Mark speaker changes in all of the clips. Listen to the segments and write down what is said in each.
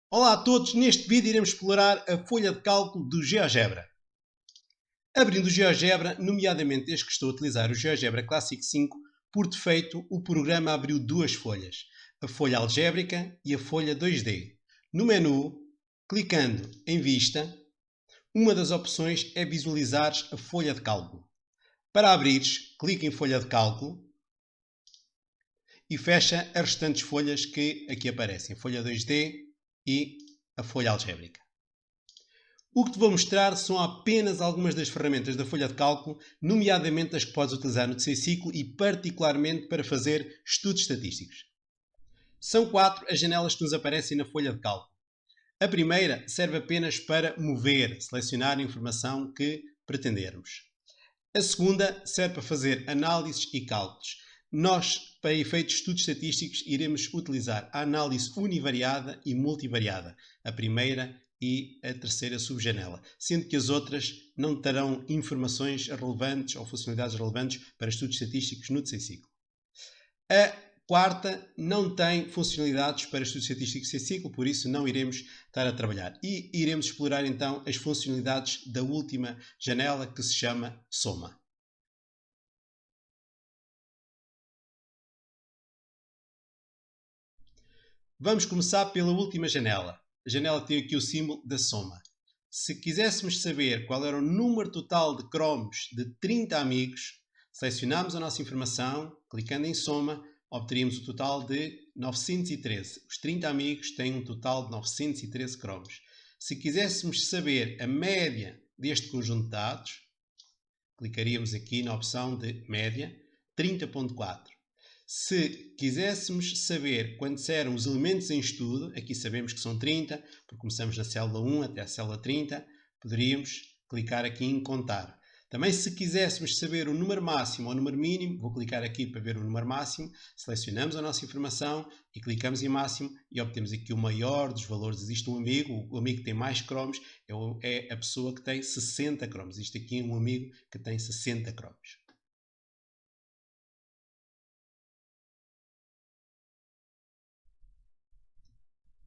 Speaker 1: Olá a todos, neste vídeo iremos explorar a folha de cálculo do GeoGebra. Abrindo o GeoGebra, nomeadamente desde que estou a utilizar o GeoGebra Classic 5, por defeito o programa abriu duas folhas, a folha algébrica e a folha 2D. No menu, clicando em Vista, uma das opções é visualizares a folha de cálculo. Para abrires, clique em Folha de Cálculo e fecha as restantes folhas que aqui aparecem, a folha 2D e a folha algébrica. O que te vou mostrar são apenas algumas das ferramentas da folha de cálculo, nomeadamente as que podes utilizar no terceiro ciclo e particularmente para fazer estudos estatísticos. São 4 as janelas que nos aparecem na folha de cálculo. A primeira serve apenas para mover, selecionar a informação que pretendermos. A segunda serve para fazer análises e cálculos. Nós, para efeitos de estudos estatísticos, iremos utilizar a análise univariada e multivariada, a primeira e a terceira subjanela, sendo que as outras não terão informações relevantes ou funcionalidades relevantes para estudos estatísticos no terceiro ciclo. A quarta não tem funcionalidades para estudos estatísticos terceiro ciclo, por isso não iremos estar a trabalhar. E iremos explorar então as funcionalidades da última janela, que se chama Soma. Vamos começar pela última janela. A janela tem aqui o símbolo da soma. Se quiséssemos saber qual era o número total de cromos de 30 amigos, selecionamos a nossa informação, clicando em soma, obteríamos o total de 913. Os 30 amigos têm um total de 913 cromos. Se quiséssemos saber a média deste conjunto de dados, clicaríamos aqui na opção de média, 30.4. Se quiséssemos saber quantos eram os elementos em estudo, aqui sabemos que são 30, porque começamos na célula 1 até a célula 30, poderíamos clicar aqui em contar. Também se quiséssemos saber o número máximo ou o número mínimo, vou clicar aqui para ver o número máximo, selecionamos a nossa informação e clicamos em máximo e obtemos aqui o maior dos valores. Existe um amigo, o amigo que tem mais cromos é a pessoa que tem 60 cromos. Existe aqui um amigo que tem 60 cromos.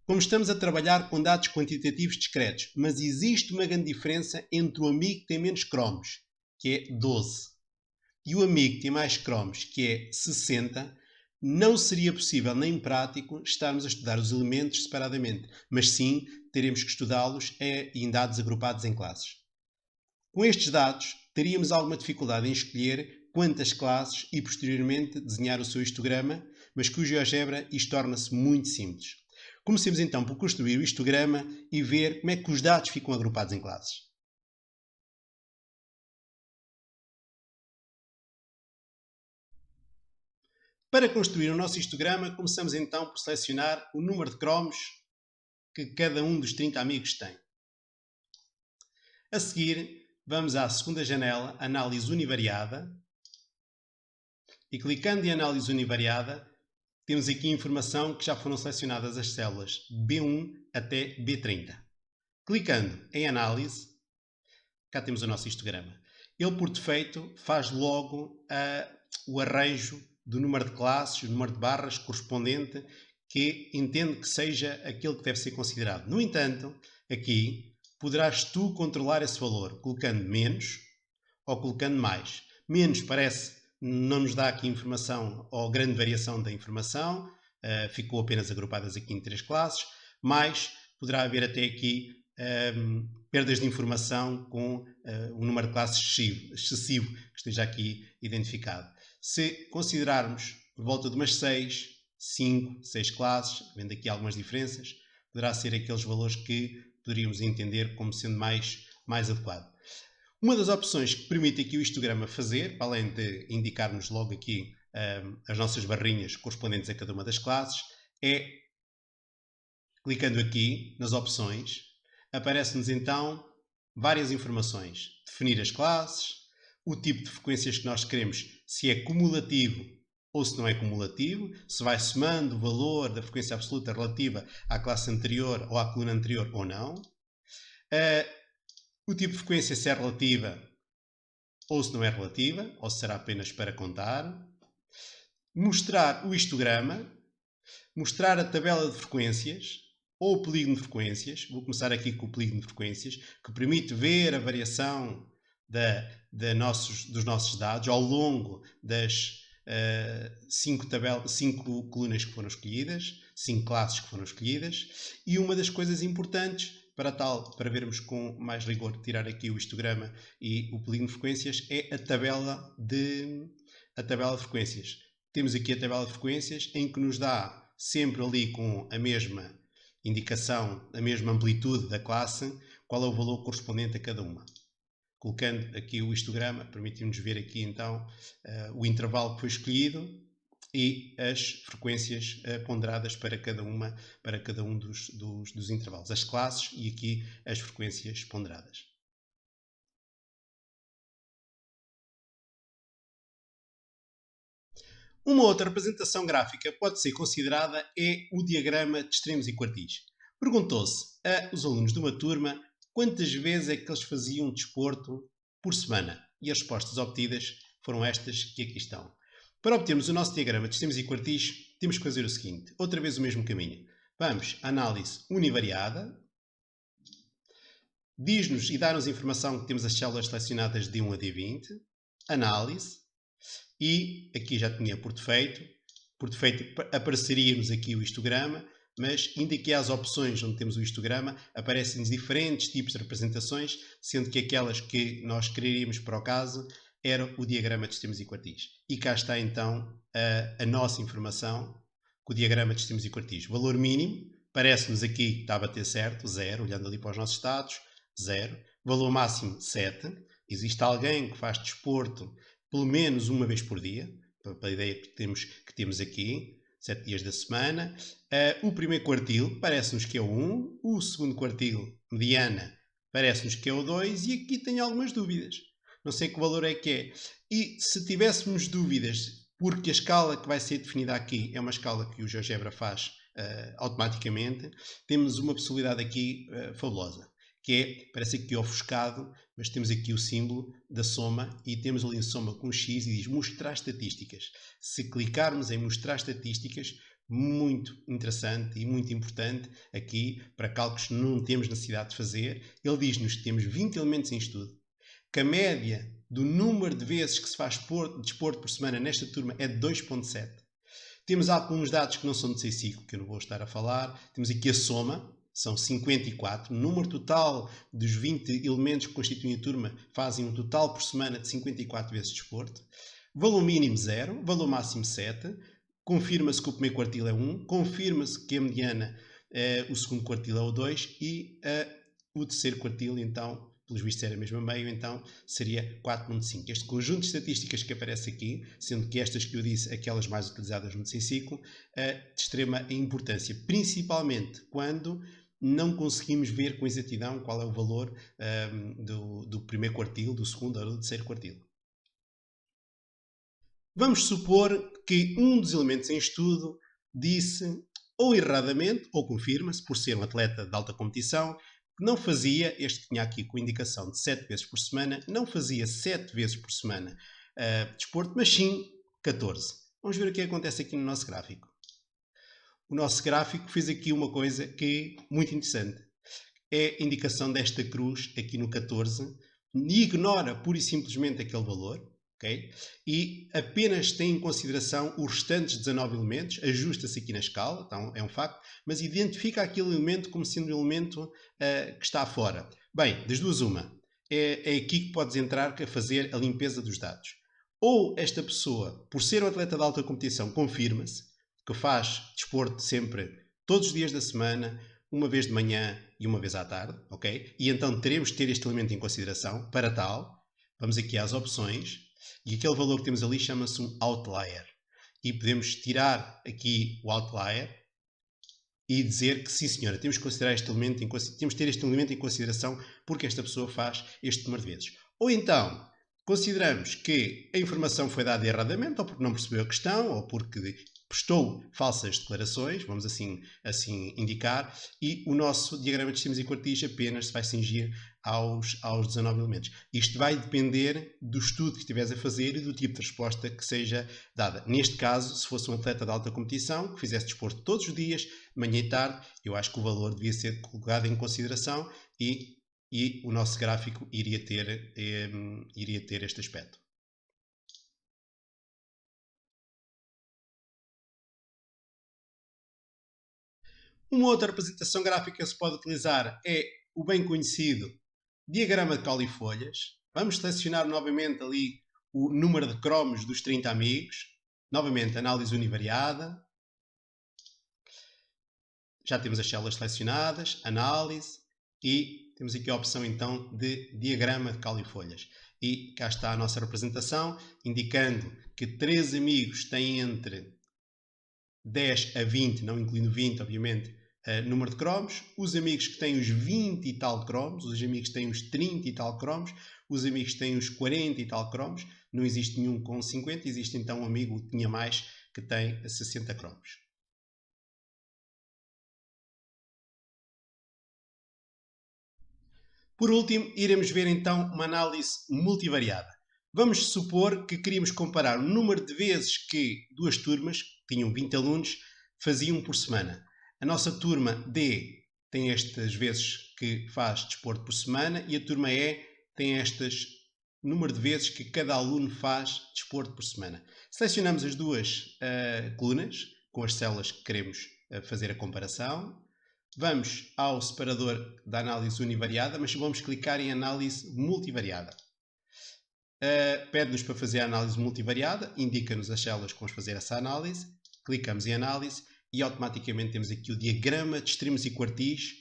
Speaker 1: Como estamos a trabalhar com dados quantitativos discretos, mas existe uma grande diferença entre o amigo que tem menos cromos, que é 12, e o amigo que tem mais cromos, que é 60, não seria possível nem prático estarmos a estudar os elementos separadamente, mas sim teremos que estudá-los em dados agrupados em classes. Com estes dados, teríamos alguma dificuldade em escolher quantas classes e posteriormente desenhar o seu histograma, mas com o GeoGebra isto torna-se muito simples. Comecemos então por construir o histograma e ver como é que os dados ficam agrupados em classes. Para construir o nosso histograma, começamos então por selecionar o número de cromos que cada um dos 30 amigos tem. A seguir, vamos à segunda janela, Análise Univariada, e clicando em Análise Univariada, temos aqui informação que já foram selecionadas as células B1 até B30. Clicando em Análise, cá temos o nosso histograma. Ele, por defeito, faz logo o arranjo do número de classes, o número de barras correspondente, que entende que seja aquele que deve ser considerado. No entanto, aqui poderás tu controlar esse valor, colocando menos ou colocando mais. Menos parece não nos dá aqui informação ou grande variação da informação, ficou apenas agrupadas aqui em 3 classes, mais poderá haver até aqui perdas de informação com um número de classes excessivo que esteja aqui identificado. Se considerarmos por volta de umas 6, 5, 6 classes, vendo aqui algumas diferenças, poderá ser aqueles valores que poderíamos entender como sendo mais adequado. Uma das opções que permite aqui o histograma fazer, para além de indicar-nos logo aqui as nossas barrinhas correspondentes a cada uma das classes, é, clicando aqui nas opções, aparece-nos então várias informações. Definir as classes, o tipo de frequências que nós queremos, se é cumulativo ou se não é cumulativo, se vai somando o valor da frequência absoluta relativa à classe anterior ou à coluna anterior ou não. O tipo de frequência, se é relativa ou se não é relativa, ou se será apenas para contar. Mostrar o histograma, mostrar a tabela de frequências, ou o polígono de frequências. Vou começar aqui com o polígono de frequências, que permite ver a variação dos nossos dados ao longo das 5 colunas que foram escolhidas, 5 classes que foram escolhidas, e uma das coisas importantes para vermos com mais rigor, tirar aqui o histograma e o polígono de frequências, é a tabela de frequências. Temos aqui a tabela de frequências em que nos dá sempre ali com a mesma indicação, a mesma amplitude da classe, qual é o valor correspondente a cada uma. Colocando aqui o histograma, permitimos ver aqui então o intervalo que foi escolhido e as frequências ponderadas para cada um dos intervalos, as classes e aqui as frequências ponderadas. Uma outra representação gráfica pode ser considerada é o diagrama de extremos e quartis. Perguntou-se aos alunos de uma turma quantas vezes é que eles faziam desporto por semana, e as respostas obtidas foram estas que aqui estão. Para obtermos o nosso diagrama de extremos e quartis, temos que fazer o seguinte, outra vez o mesmo caminho. Vamos à análise univariada, diz-nos e dá-nos informação que temos as células selecionadas de 1 a D20, análise, e aqui já tinha por defeito apareceria-nos aqui o histograma, mas ainda que as opções onde temos o histograma, aparecem-nos diferentes tipos de representações, sendo que aquelas que nós quereríamos para o caso era o diagrama de extremos e quartis. E cá está então a nossa informação com o diagrama de extremos e quartis. Valor mínimo, parece-nos aqui, está a bater certo, 0, olhando ali para os nossos dados, 0. Valor máximo, 7. Existe alguém que faz desporto pelo menos uma vez por dia, para a ideia que temos aqui, 7 dias da semana. O primeiro quartil parece-nos que é o 1, o segundo quartil, mediana, parece-nos que é o 2, e aqui tenho algumas dúvidas. Não sei que valor é que é. E se tivéssemos dúvidas, porque a escala que vai ser definida aqui é uma escala que o GeoGebra faz automaticamente, temos uma possibilidade aqui fabulosa, que é, parece aqui ofuscado, mas temos aqui o símbolo da soma e temos ali a soma com X e diz mostrar estatísticas. Se clicarmos em mostrar estatísticas, muito interessante e muito importante aqui para cálculos que não temos necessidade de fazer, ele diz-nos que temos 20 elementos em estudo, que a média do número de vezes que se faz desporto por semana nesta turma é de 2.7. Temos alguns dados que não são de C5, que eu não vou estar a falar. Temos aqui a soma, são 54. O número total dos 20 elementos que constituem a turma fazem um total por semana de 54 vezes desporto. Valor mínimo 0, valor máximo 7. Confirma-se que o primeiro quartil é 1, confirma-se que a mediana, o segundo quartil é o 2 e o terceiro quartil, então, pelos vistos era mesmo a meio, então seria 4.5. Este conjunto de estatísticas que aparece aqui, sendo que estas que eu disse, aquelas mais utilizadas no ciclo, de extrema importância, principalmente quando não conseguimos ver com exatidão qual é o valor do primeiro quartil, do segundo ou do terceiro quartil. Vamos supor que um dos elementos em estudo disse, ou erradamente, ou confirma-se, por ser um atleta de alta competição, que não fazia, este tinha aqui com indicação de 7 vezes por semana, não fazia 7 vezes por semana desporto, mas sim 14. Vamos ver o que acontece aqui no nosso gráfico. O nosso gráfico fez aqui uma coisa que é muito interessante. É a indicação desta cruz aqui no 14, ignora pura e simplesmente aquele valor, okay? E apenas tem em consideração os restantes 19 elementos, ajusta-se aqui na escala, então é um facto, mas identifica aquele elemento como sendo um elemento que está fora. Bem, das duas uma, é aqui que podes entrar a fazer a limpeza dos dados. Ou esta pessoa, por ser um atleta de alta competição, confirma-se que faz desporto sempre, todos os dias da semana, uma vez de manhã e uma vez à tarde, ok? E então teremos que ter este elemento em consideração. Para tal, vamos aqui às opções, e aquele valor que temos ali chama-se um outlier. E podemos tirar aqui o outlier e dizer que sim senhora, temos que considerar este elemento, temos que ter este elemento em consideração porque esta pessoa faz este número de vezes. Ou então, consideramos que a informação foi dada erradamente, ou porque não percebeu a questão, ou porque prestou falsas declarações, vamos assim indicar, e o nosso diagrama de extremos e quartis apenas se vai cingir aos 19 elementos. Isto vai depender do estudo que estiveres a fazer e do tipo de resposta que seja dada. Neste caso, se fosse um atleta de alta competição, que fizesse desporto todos os dias, manhã e tarde, eu acho que o valor devia ser colocado em consideração e o nosso gráfico iria ter este aspecto. Uma outra representação gráfica que se pode utilizar é o bem conhecido diagrama de caulifolhas. Vamos selecionar novamente ali o número de cromos dos 30 amigos. Novamente, análise univariada. Já temos as células selecionadas, análise e temos aqui a opção então de diagrama de caulifolhas. E cá está a nossa representação, indicando que 3 amigos têm entre 10 a 20, não incluindo 20, obviamente, número de cromos, os amigos que têm os 20 e tal cromos, os amigos que têm os 30 e tal cromos, os amigos que têm os 40 e tal cromos, não existe nenhum com 50, existe então um amigo que tinha mais, que tem 60 cromos. Por último, iremos ver então uma análise multivariada. Vamos supor que queríamos comparar o número de vezes que duas turmas, que tinham 20 alunos, faziam por semana. A nossa turma D tem estas vezes que faz desporto por semana e a turma E tem estas número de vezes que cada aluno faz desporto por semana. Selecionamos as duas colunas com as células que queremos fazer a comparação. Vamos ao separador da análise univariada, mas vamos clicar em análise multivariada. Pede-nos para fazer a análise multivariada, indica-nos as células que vamos fazer essa análise, clicamos em análise e automaticamente temos aqui o diagrama de extremos e quartis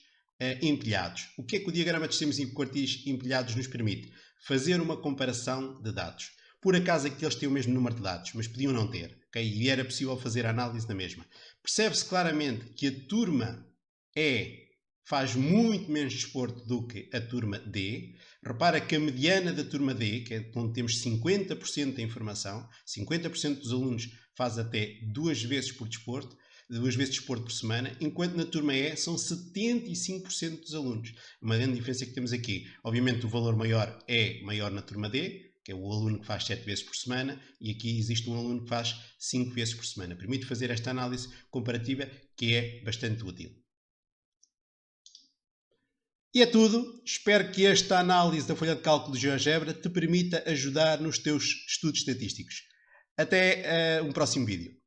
Speaker 1: empilhados. O que é que o diagrama de extremos e quartis empilhados nos permite? Fazer uma comparação de dados. Por acaso aqui eles têm o mesmo número de dados, mas podiam não ter, okay? E era possível fazer a análise na mesma. Percebe-se claramente que a turma E faz muito menos desporto do que a turma D. Repara que a mediana da turma D, que é onde temos 50% da informação, 50% dos alunos faz até 2 vezes desporto por semana, enquanto na turma E são 75% dos alunos. Uma grande diferença que temos aqui. Obviamente o valor maior é maior na turma D, que é o aluno que faz 7 vezes por semana, e aqui existe um aluno que faz 5 vezes por semana. Permite fazer esta análise comparativa que é bastante útil. E é tudo. Espero que esta análise da folha de cálculo de GeoGebra te permita ajudar nos teus estudos estatísticos. Até um próximo vídeo.